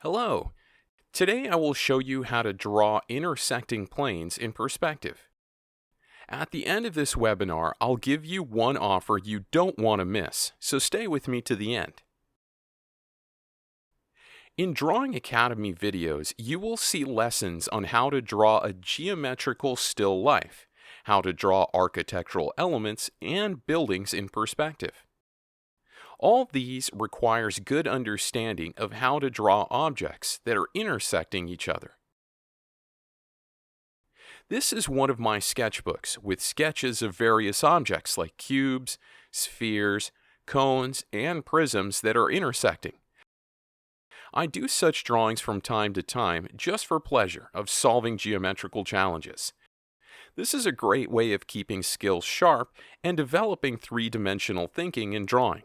Hello. Today I will show you how to draw intersecting planes in perspective. At the end of this webinar, I'll give you one offer you don't want to miss, so stay with me to the end. In Drawing Academy videos, you will see lessons on how to draw a geometrical still life, how to draw architectural elements and buildings in perspective. All these requires good understanding of how to draw objects that are intersecting each other. This is one of my sketchbooks with sketches of various objects like cubes, spheres, cones, and prisms that are intersecting. I do such drawings from time to time just for pleasure of solving geometrical challenges. This is a great way of keeping skills sharp and developing three-dimensional thinking in drawing.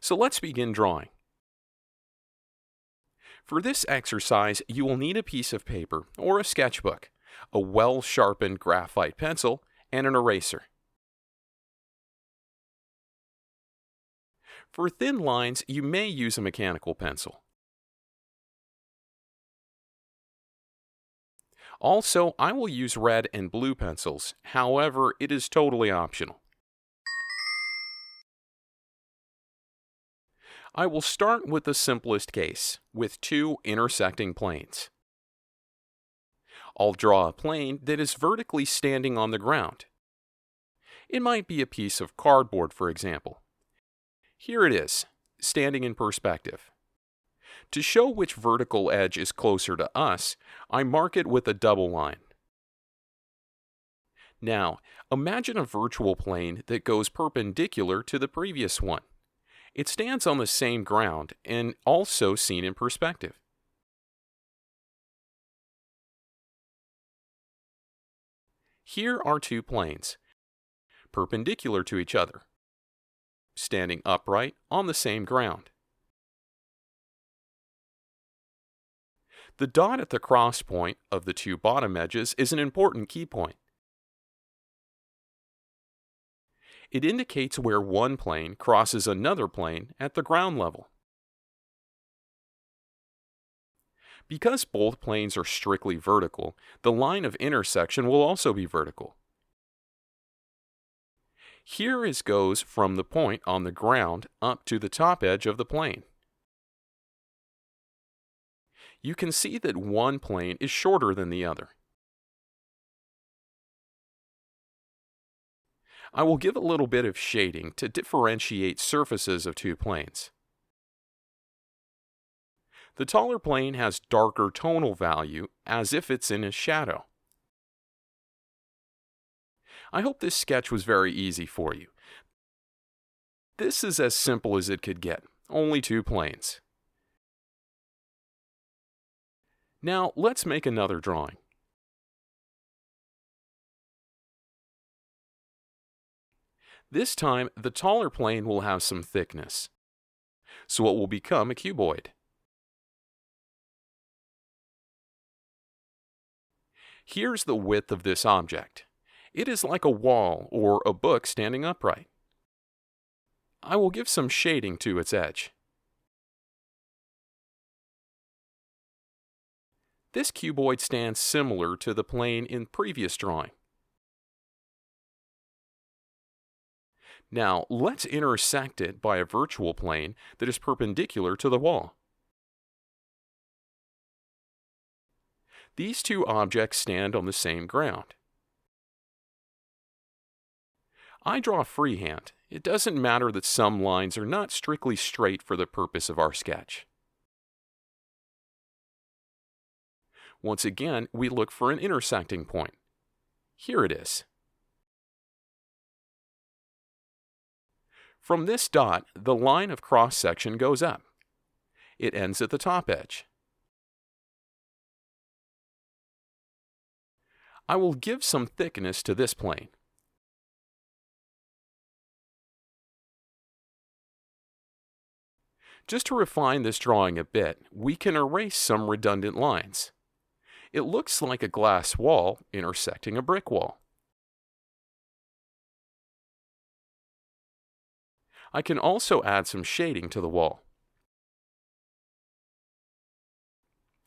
So let's begin drawing. For this exercise, you will need a piece of paper or a sketchbook, a well-sharpened graphite pencil, and an eraser. For thin lines, you may use a mechanical pencil. Also, I will use red and blue pencils, however, it is totally optional. I will start with the simplest case, with two intersecting planes. I'll draw a plane that is vertically standing on the ground. It might be a piece of cardboard, for example. Here it is, standing in perspective. To show which vertical edge is closer to us, I mark it with a double line. Now, imagine a virtual plane that goes perpendicular to the previous one. It stands on the same ground and also seen in perspective. Here are two planes, perpendicular to each other, standing upright on the same ground. The dot at the cross point of the two bottom edges is an important key point. It indicates where one plane crosses another plane at the ground level. Because both planes are strictly vertical, the line of intersection will also be vertical. Here it goes from the point on the ground up to the top edge of the plane. You can see that one plane is shorter than the other. I will give a little bit of shading to differentiate surfaces of two planes. The taller plane has darker tonal value as if it's in a shadow. I hope this sketch was very easy for you. This is as simple as it could get, only two planes. Now let's make another drawing. This time, the taller plane will have some thickness, so it will become a cuboid. Here's the width of this object. It is like a wall or a book standing upright. I will give some shading to its edge. This cuboid stands similar to the plane in previous drawing. Now, let's intersect it by a virtual plane that is perpendicular to the wall. These two objects stand on the same ground. I draw freehand. It doesn't matter that some lines are not strictly straight for the purpose of our sketch. Once again, we look for an intersecting point. Here it is. From this dot, the line of cross-section goes up. It ends at the top edge. I will give some thickness to this plane. Just to refine this drawing a bit, we can erase some redundant lines. It looks like a glass wall intersecting a brick wall. I can also add some shading to the wall.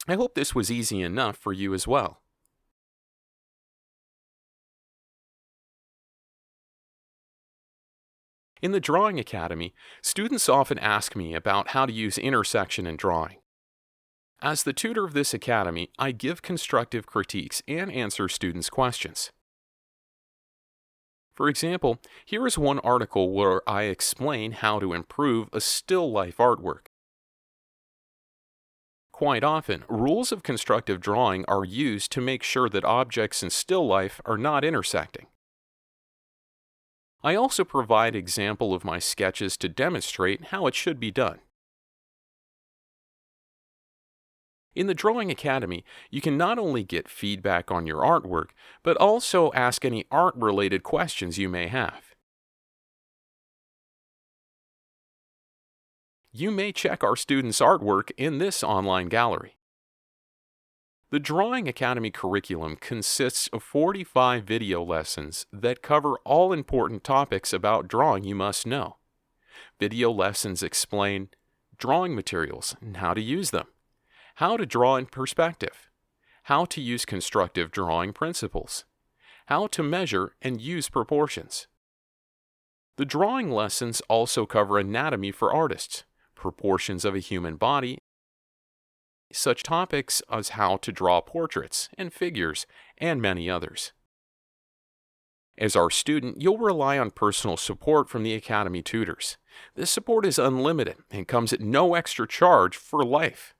I hope this was easy enough for you as well. In the Drawing Academy, students often ask me about how to use intersection in drawing. As the tutor of this academy, I give constructive critiques and answer students' questions. For example, here is one article where I explain how to improve a still life artwork. Quite often, rules of constructive drawing are used to make sure that objects in still life are not intersecting. I also provide example of my sketches to demonstrate how it should be done. In the Drawing Academy, you can not only get feedback on your artwork, but also ask any art-related questions you may have. You may check our students' artwork in this online gallery. The Drawing Academy curriculum consists of 45 video lessons that cover all important topics about drawing you must know. Video lessons explain drawing materials and how to use them, how to draw in perspective, how to use constructive drawing principles, how to measure and use proportions. The drawing lessons also cover anatomy for artists, proportions of a human body, such topics as how to draw portraits and figures, and many others. As our student, you'll rely on personal support from the Academy tutors. This support is unlimited and comes at no extra charge for life.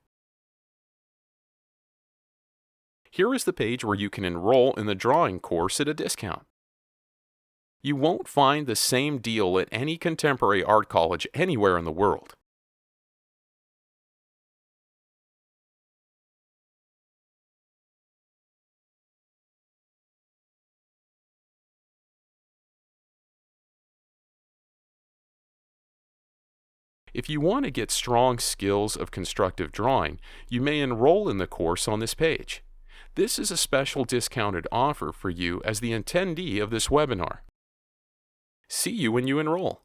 Here is the page where you can enroll in the drawing course at a discount. You won't find the same deal at any contemporary art college anywhere in the world. If you want to get strong skills of constructive drawing, you may enroll in the course on this page. This is a special discounted offer for you as the attendee of this webinar. See you when you enroll.